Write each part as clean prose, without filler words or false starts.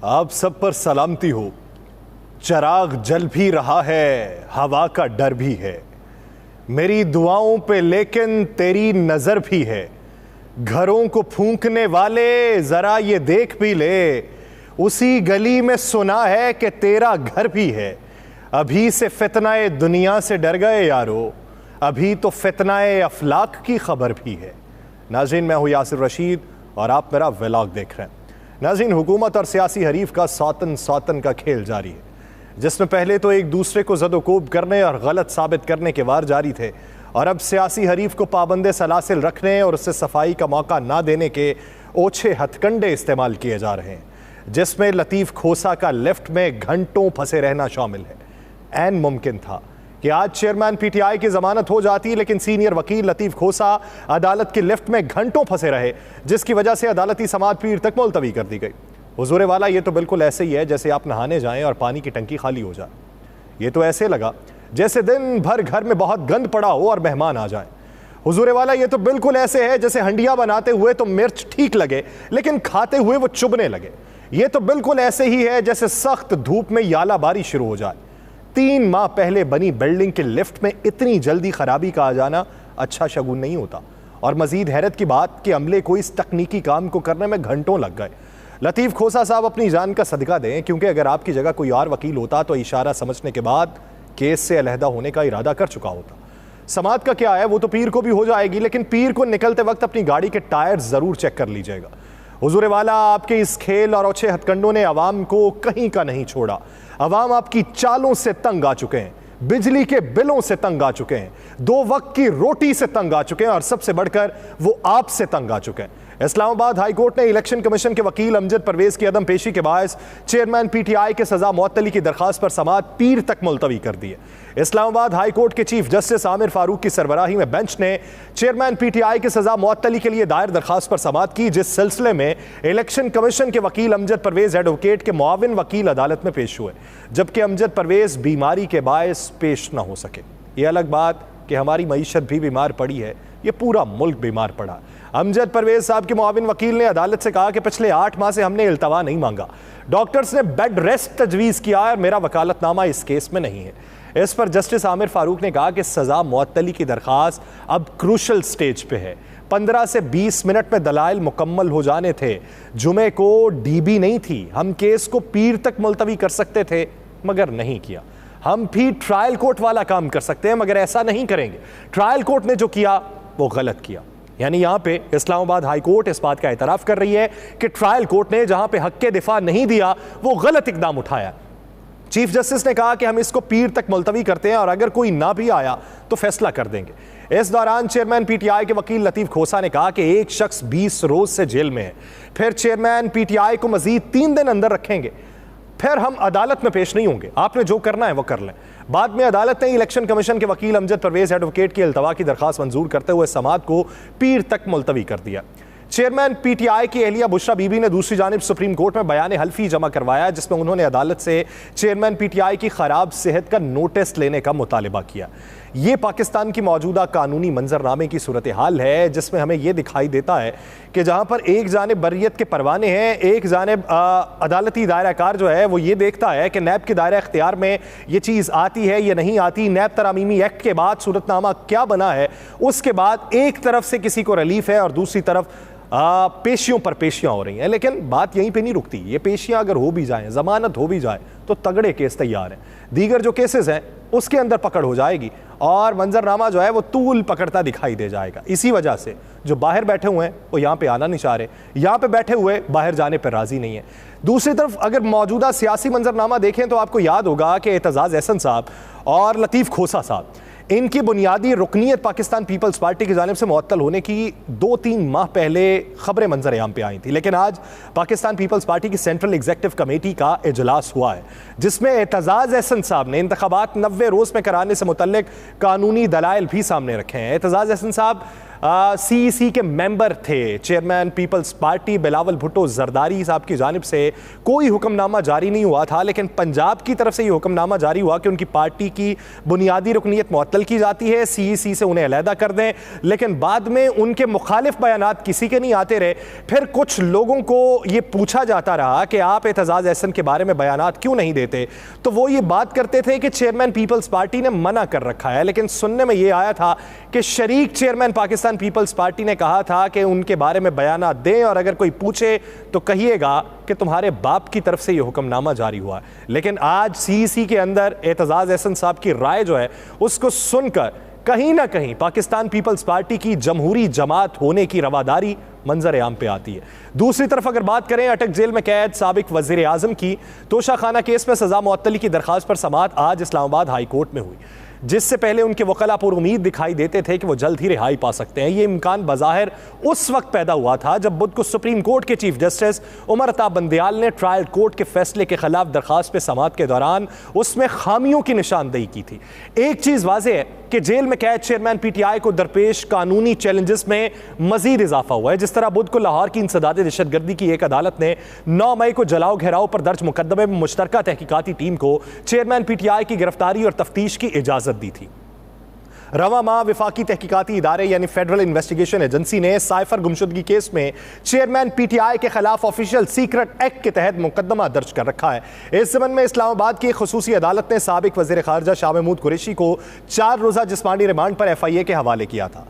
आप सब पर सलामती हो। चराग जल भी रहा है, हवा का डर भी है, मेरी दुआओं पे लेकिन तेरी नजर भी है। घरों को फूंकने वाले जरा ये देख भी ले, उसी गली में सुना है कि तेरा घर भी है। अभी से फितनाए दुनिया से डर गए यारो, अभी तो फितनाए अफलाक की खबर भी है। नाज़रीन, मैं हूं यासिर रशीद और आप मेरा व्लॉग देख रहे हैं। नाज़रीन, हुकूमत और सियासी हरीफ का सौतन का खेल जारी है, जिसमें पहले तो एक दूसरे को ज़द-ओ-कोब करने और गलत साबित करने के वार जारी थे, और अब सियासी हरीफ को पाबंदे सलासिल रखने और उससे सफाई का मौका ना देने के ओछे हथकंडे इस्तेमाल किए जा रहे हैं, जिसमें लतीफ़ खोसा का लिफ्ट में घंटों फंसे रहना शामिल है। ऐन मुमकिन था कि आज चेयरमैन पीटीआई की जमानत हो जाती, लेकिन सीनियर वकील लतीफ़ खोसा अदालत की लिफ्ट में घंटों फंसे रहे, जिसकी वजह से अदालती समाअत पीर तक मुलतवी कर दी गई। हुजूर वाला, ये तो बिल्कुल ऐसे ही है जैसे आप नहाने जाएं और पानी की टंकी खाली हो जाए। ये तो ऐसे लगा जैसे दिन भर घर में बहुत गंद पड़ा हो और मेहमान आ जाए। हुजूर वाला, ये तो बिल्कुल ऐसे है जैसे हंडिया बनाते हुए तो मिर्च ठीक लगे, लेकिन खाते हुए वो चुभने लगे। ये तो बिल्कुल ऐसे ही है जैसे सख्त धूप में यालाबारी शुरू हो जाए। 3 माह पहले बनी बिल्डिंग के लिफ्ट में इतनी जल्दी खराबी का आ जाना अच्छा शगुन नहीं होता। और मजीद हैरत की बात कि अमले को इस तकनीकी काम को करने में घंटों लग गए। लतीफ़ खोसा साहब अपनी जान का सदका दें, क्योंकि अगर आपकी जगह कोई और वकील होता तो इशारा समझने के बाद केस से अलहदा होने का इरादा कर चुका होता। समाअत का क्या है, वो तो पीर को भी हो जाएगी, लेकिन पीर को निकलते वक्त अपनी गाड़ी के टायर जरूर चेक कर लीजिएगा। हुजूर वाला, आपके इस खेल और ओछे हथकंडों ने अवाम को कहीं का नहीं छोड़ा। अवाम आपकी चालों से तंग आ चुके हैं, बिजली के बिलों से तंग आ चुके हैं, 2 वक्त की रोटी से तंग आ चुके हैं, और सबसे बढ़कर वो आपसे तंग आ चुके हैं। इस्लामाबाद हाई कोर्ट ने इलेक्शन कमीशन के वकील अमजद परवेज की अदम पेशी के बायस चेयरमैन पीटीआई के सजा मुअत्तली की दरखास्त पर समाअत पीर तक मुलतवी कर दी है। इस्लामाबाद हाई कोर्ट के चीफ जस्टिस आमिर फारूक की सरबराही में बेंच ने चेयरमैन पीटीआई के सजा मुअत्तली के लिए दायर दरखास्त पर समाअत की, जिस सिलसिले में इलेक्शन कमीशन के वकील अमजद परवेज एडवोकेट के मुआविन वकील अदालत में पेश हुए, जबकि अमजद परवेज बीमारी के बायस पेश न हो सके। यह अलग बात कि हमारी मईशत भी बीमार पड़ी है, ये पूरा मुल्क बीमार पड़ा। अमजद परवेज साहब के मुआविन वकील ने अदालत से कहा कि पिछले 8 माह से हमने इल्तवा नहीं मांगा, डॉक्टर्स ने बेड रेस्ट तजवीज़ किया और मेरा वकालतनामा इस केस में नहीं है। इस पर जस्टिस आमिर फारूक ने कहा कि सजा मुअत्तली की दरखास्त अब क्रूशल स्टेज पे है। 15 से 20 मिनट में दलाइल मुकम्मल हो जाने थे। जुमे को डीबी नहीं थी, हम केस को पीर तक मुलतवी कर सकते थे, मगर नहीं किया। हम भी ट्रायल कोर्ट वाला काम कर सकते हैं, मगर ऐसा नहीं करेंगे। ट्रायल कोर्ट ने जो किया वो गलत किया। यानी यहां पे इस्लामाबाद हाई कोर्ट इस बात का एतराफ कर रही है कि ट्रायल कोर्ट ने जहां पे हक के दिफा नहीं दिया, वो गलत इकदाम उठाया। चीफ जस्टिस ने कहा कि हम इसको पीर तक मुलतवी करते हैं, और अगर कोई ना भी आया तो फैसला कर देंगे। इस दौरान चेयरमैन पीटीआई के वकील लतीफ़ खोसा ने कहा कि एक शख्स 20 रोज से जेल में है, फिर चेयरमैन पीटीआई को मजीद 3 दिन अंदर रखेंगे, फिर हम अदालत में पेश नहीं होंगे, आपने जो करना है वो कर लें। बाद में अदालत ने इलेक्शन कमीशन के वकील अमजद परवेज एडवोकेट की इल्तवा की दरखास्त मंजूर करते हुए समाअत को पीर तक मुलतवी कर दिया। चेयरमैन पीटीआई की एहलिया बुशरा बीबी ने दूसरी जानिब सुप्रीम कोर्ट में बयान हल्फी जमा करवाया, जिसमें उन्होंने अदालत से चेयरमैन पीटीआई की खराब सेहत का नोटिस लेने का मुतालिबा किया। ये पाकिस्तान की मौजूदा कानूनी मंजरनामे की सूरत हाल है, जिसमें हमें यह दिखाई देता है कि जहां पर एक जानिब बर्रियत के परवाने हैं, एक जानिब अदालती दायरा कार जो है वो ये देखता है कि नैब के दायरा इख्तियार में ये चीज़ आती है या नहीं आती। नैब तरामीमी एक्ट के बाद सूरतनामा क्या बना है, उसके बाद एक तरफ से किसी को रिलीफ है और दूसरी तरफ पेशियों पर पेशियां हो रही हैं। लेकिन बात यहीं पे नहीं रुकती। ये पेशियां अगर हो भी जाएं, जमानत हो भी जाए, तो तगड़े केस तैयार हैं। दीगर जो केसेस हैं उसके अंदर पकड़ हो जाएगी और मंजरनामा जो है वो तूल पकड़ता दिखाई दे जाएगा। इसी वजह से जो बाहर बैठे हुए हैं वो यहाँ पे आना नहीं चाह रहे, यहाँ पे बैठे हुए बाहर जाने पर राजी नहीं है। दूसरी तरफ अगर मौजूदा सियासी मंजरनामा देखें तो आपको याद होगा कि एतजाज़ एहसन साहब और लतीफ़ खोसा साहब, इनकी बुनियादी रुकनीत पाकिस्तान पीपल्स पार्टी की जानिब से मुअत्तल होने की 2-3 माह पहले खबरें मंजर आम पे आई थी। लेकिन आज पाकिस्तान पीपल्स पार्टी की सेंट्रल एग्जीक्यूटिव कमेटी का इजलास हुआ है, जिसमें एतजाज़ एहसन साहब ने इंतखाबात 90 रोज़ में कराने से मुतल्लिक कानूनी दलाइल भी सामने रखे हैं। एतजाज़ एहसन साहब CEC के मेंबर थे, chairman people's party Bilawal Bhutto Zardari साहब की जानिब से कोई हुक्मनामा जारी नहीं हुआ था, लेकिन पंजाब की तरफ से ये हुक्मनामा जारी हुआ कि उनकी पार्टी की बुनियादी रुकनीत मुअत्तल की जाती है, CEC से उन्हें अलहदा कर दें। लेकिन बाद में उनके मुखालिफ बयानात किसी के नहीं आते रहे। फिर कुछ लोगों को ये पूछा जाता रहा कि आप एतजाज़ एहसन के बारे में बयानात क्यों नहीं देते, तो वो ये बात करते थे कि चेयरमैन पीपल्स पार्टी ने मना कर रखा है। लेकिन सुनने में ये आया था कि शरीक चेयरमैन पाकिस्तान पीपल्स पार्टी ने कहा था कि उनके बारे में बयानात दें और अगर कोई पूछे तो कहिएगा कि तुम्हारे बाप की तरफ से ये हुक्मनामा जारी हुआ है। लेकिन आज CEC के अंदर एतजाज़ एहसन साहब की राय जो है उसको सुनकर कहीं ना कहीं पाकिस्तान पीपल्स पार्टी की जमहूरी जमात होने की रवादारी मंजर आम पे आती है। दूसरी तरफ अगर बात करें अटक जेल में कैद साबिक वजीर आजम की, तोशा खाना केस में सजा मुअत्तली की दरखास्त पर समाअत आज इस्लामाबाद हाई कोर्ट में हुई, जिससे पहले उनके वकला पर उम्मीद दिखाई देते थे कि वो जल्द ही रिहाई पा सकते हैं। ये इम्कान बज़ाहिर उस वक्त पैदा हुआ था जब बुध को सुप्रीम कोर्ट के चीफ जस्टिस उमर अता बंदियाल ने ट्रायल कोर्ट के फैसले के खिलाफ दरखास्त पे समाअत के दौरान उसमें खामियों की निशानदेही की थी। एक चीज़ वाज़ेह है कि जेल में कैद चेयरमैन PTI को दरपेश कानूनी चैलेंजेस में मजीद इजाफा हुआ है। जिस तरह बुध को लाहौर की इंसदाद दहशतगर्दी की एक अदालत ने 9 मई को जलाओ घेराव पर दर्ज मुकदमे में मुश्तरका तहकीकाती टीम को चेयरमैन PTI की गिरफ्तारी और तफ्तीश की इजाजत दी थी। रवा माह विफाकी तहकीकाती इदारे यानी फेडरल इन्वेस्टिगेशन एजेंसी ने साइफर गुमशुदगी केस में चेयरमैन PTI के खिलाफ ऑफिशियल सीक्रेट एक्ट के तहत मुकदमा दर्ज कर रखा है। इस संबंध में इस्लामाबाद की खुसूसी अदालत ने साबिक वज़ीर ख़ारजा शाह महमूद कुरैशी को 4 रोज़ा जिस्मानी रिमांड पर FIA के हवाले किया था।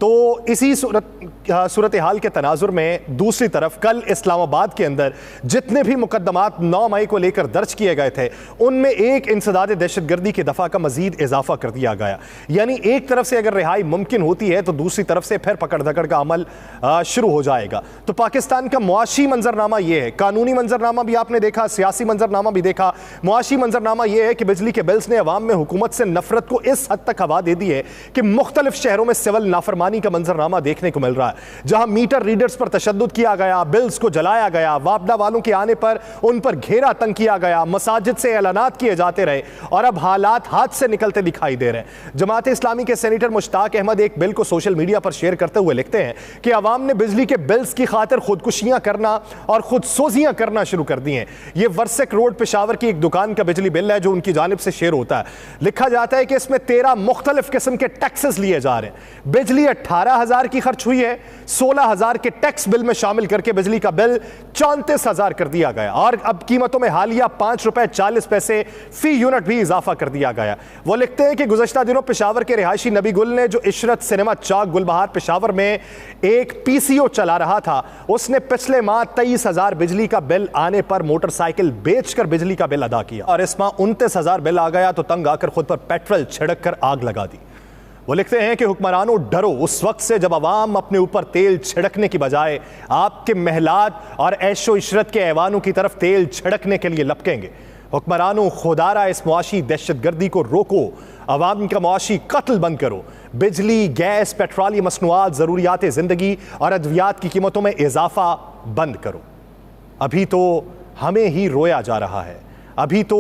तो इसी सूरत हाल के तनाजुर में दूसरी तरफ कल इस्लामाबाद के अंदर जितने भी मुकदमात 9 मई को लेकर दर्ज किए गए थे उनमें एक इंसदाद दहशतगर्दी की दफ़ा का मजीद इजाफा कर दिया गया। यानी एक तरफ से अगर रिहाई मुमकिन होती है तो दूसरी तरफ से फिर पकड़ धकड़ का अमल शुरू हो जाएगा। तो पाकिस्तान का मुआशी मंजरनामा ये है, कानूनी मंजरनामा भी आपने देखा, सियासी मंजरनामा भी देखा। मुआशी मंजरनामा ये है कि बिजली के बिल्स ने अवाम में हुकूमत से नफरत को इस हद तक हवा दे दी है कि मुख्तलिफ शहरों में सिविल नाफरमानी का मंजरनामा देखने को मिल रहा है, जहां मीटर रीडर्स पर तशद्दुद किया गया, बिल्स को जलाया गया, वापडा वालों के आने पर उन पर घेरा तंग किया गया, मसाजिद से ऐलानात किए जाते रहे और अब हालात हाथ से निकलते दिखाई दे रहे हैं। जमात इस्लामी के सेनेटर मुश्ताक अहमद एक बिल को सोशल मीडिया पर शेयर करते हुए लिखते हैं कि अवाम ने बिजली के बिल्स की खातिर खुदकुशियां करना और खुदसोजियां करना शुरू कर दी हैं। यह वर्सेक रोड पेशावर की एक दुकान का बिजली बिल है जो उनकी जानिब से शेयर होता है। लिखा जाता है कि इसमें 13 मुख्तलिफ किस्म के टैक्सेस लिए जा रहे हैं। बिजली 18,000 की खर्च हुई है, 16,000 के टैक्स बिल में शामिल करके बिजली का बिल 34,000 कर दिया गया और अब कीमतों में हालिया 5 रुपए 40 पैसे फी यूनिट भी इजाफा कर दिया गया। वो लिखते हैं कि गुज़श्ता दिनों पेशावर के रिहायशी नबी गुल ने जो इशरत सिनेमा चौक गुलबहार पेशावर में एक PCO चला रहा था, उसने पिछले माह 23,000 बिजली का बिल आने पर मोटरसाइकिल बेचकर बिजली का बिल अदा किया और इस माह 29,000 बिल आ गया तो तंग आकर खुद पर पेट्रोल छिड़क कर आग लगा दी। वो लिखते हैं कि हुक्मरानों डरो उस वक्त से जब अवाम अपने ऊपर तेल छिड़कने की बजाय आपके महलात और ऐशो इशरत के ऐवानों की तरफ तेल छिड़कने के लिए लपकेंगे। हुक्मरानों खुदारा इस मुआशी दहशतगर्दी को रोको, अवाम का मुआशी कत्ल बंद करो, बिजली, गैस, पेट्रोलियम मसनूआत, ज़रूरियात ज़िंदगी और अद्वियात की कीमतों में इजाफा बंद करो। अभी तो हमें ही रोया जा रहा है, अभी तो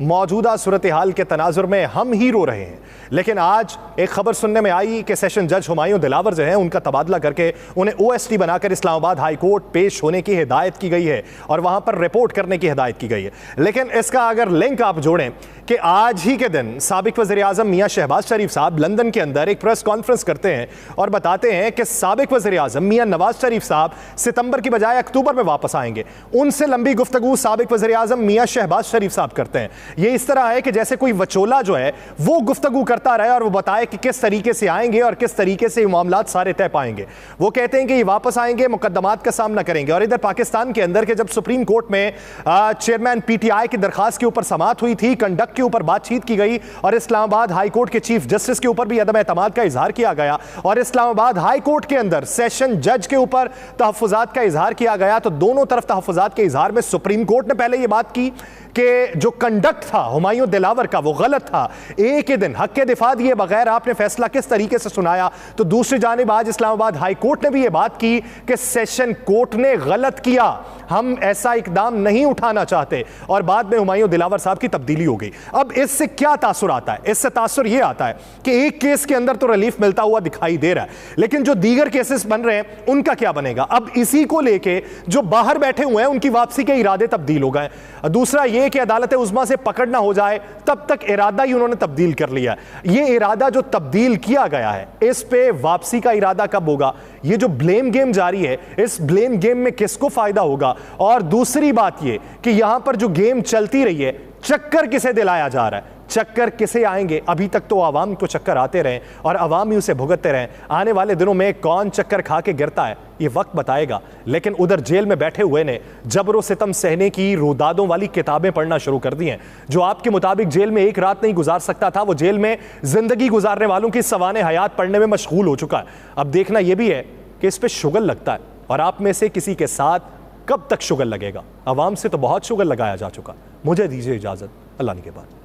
मौजूदा सूरत हाल के तनाजुर में हम ही रो रहे हैं। लेकिन आज एक खबर सुनने में आई कि सेशन जज हुमायूं दिलावर जो है उनका तबादला करके उन्हें OST बनाकर इस्लामाबाद हाई कोर्ट पेश होने की हिदायत की गई है और वहां पर रिपोर्ट करने की हिदायत की गई है। लेकिन इसका अगर लिंक आप जोड़ें कि आज ही के दिन साबिक वज़ीर आज़म मियां शहबाज शरीफ साहब लंदन के अंदर एक प्रेस कॉन्फ्रेंस करते हैं और बताते हैं कि साबिक वज़ीर आज़म मियां नवाज शरीफ साहब सितंबर की बजाय अक्टूबर में वापस आएंगे। उनसे लंबी गुफ्तगू साबिक वज़ीर आज़म मियां शहबाज शरीफ साहब करते हैं। ये इस तरह है कि जैसे कोई वचोला जो है वो गुफ्तगू करता रहे और वो बताए कि किस तरीके से आएंगे और किस तरीके से मामलात सारे तय पाएंगे। वो कहते हैं कि ये वापस आएंगे, मुकदमात का सामना करेंगे। और इधर पाकिस्तान के अंदर के जब सुप्रीम कोर्ट में चेयरमैन PTI की दरखास्त के ऊपर समाअत हुई थी, कंडक्ट के ऊपर बातचीत की गई और इस्लामाबाद हाई कोर्ट के चीफ जस्टिस के ऊपर भी अदम एतमाद का इजहार किया गया और इस्लामाबाद हाई कोर्ट के अंदर सेशन जज के ऊपर तहफ़्फ़ुज़ात का इजहार किया गया, तो दोनों तरफ तहफ़्फ़ुज़ात के इजहार में सुप्रीम कोर्ट ने पहले ये बात की कि जो कंडक्ट था हुमायूं दिलावर का वो गलत था। एक ही दिन हक के दिफा दिए बगैर आपने फैसला किस तरीके से सुनाया। तो दूसरी जानिब आज इस्लामाबाद हाई कोर्ट ने भी ये बात की कि सेशन कोर्ट ने गलत किया, हम ऐसा इकदाम नहीं उठाना चाहते, और बाद में हुमायूं दिलावर साहब की तब्दीली हो गई। अब इससे क्या तासुर आता है? इससे तासुर यह आता है कि एक केस के अंदर तो रिलीफ मिलता हुआ दिखाई दे रहा है, लेकिन जो दीगर केसेस बन रहे हैं उनका क्या बनेगा? अब इसी को लेके जो बाहर बैठे हुए हैं उनकी वापसी के इरादे तब्दील हो गए। दूसरा यह कि अदालत उज़्मा से पकड़ ना हो जाए तब तक इरादा ही उन्होंने तब्दील कर लिया। यह इरादा जो तब्दील किया गया है, इस पे वापसी का इरादा कब होगा? ये जो ब्लेम गेम जारी है, इस ब्लेम गेम में किसको फायदा होगा? और दूसरी बात यह कि यहां पर जो गेम चलती रही है, चक्कर किसे दिलाया जा रहा है? चक्कर किसे आएंगे? अभी तक तो आवाम को चक्कर आते रहे और आवाम ही उसे भुगतते रहे। आने वाले दिनों में कौन चक्कर खा के गिरता है ये वक्त बताएगा। लेकिन उधर जेल में बैठे हुए ने जबरो सितम सहने की रुदादों वाली किताबें पढ़ना शुरू कर दी हैं। जो आपके मुताबिक जेल में एक रात नहीं गुजार सकता था, वो जेल में जिंदगी गुजारने वालों की सवाने हयात पढ़ने में मशगूल हो चुका है। अब देखना यह भी है कि इस पर शुगर लगता है, और आप में से किसी के साथ कब तक शुगर लगेगा। आवाम से तो बहुत शुगर लगाया जा चुका। मुझे दीजिए इजाजत, अल्लाह के बाद।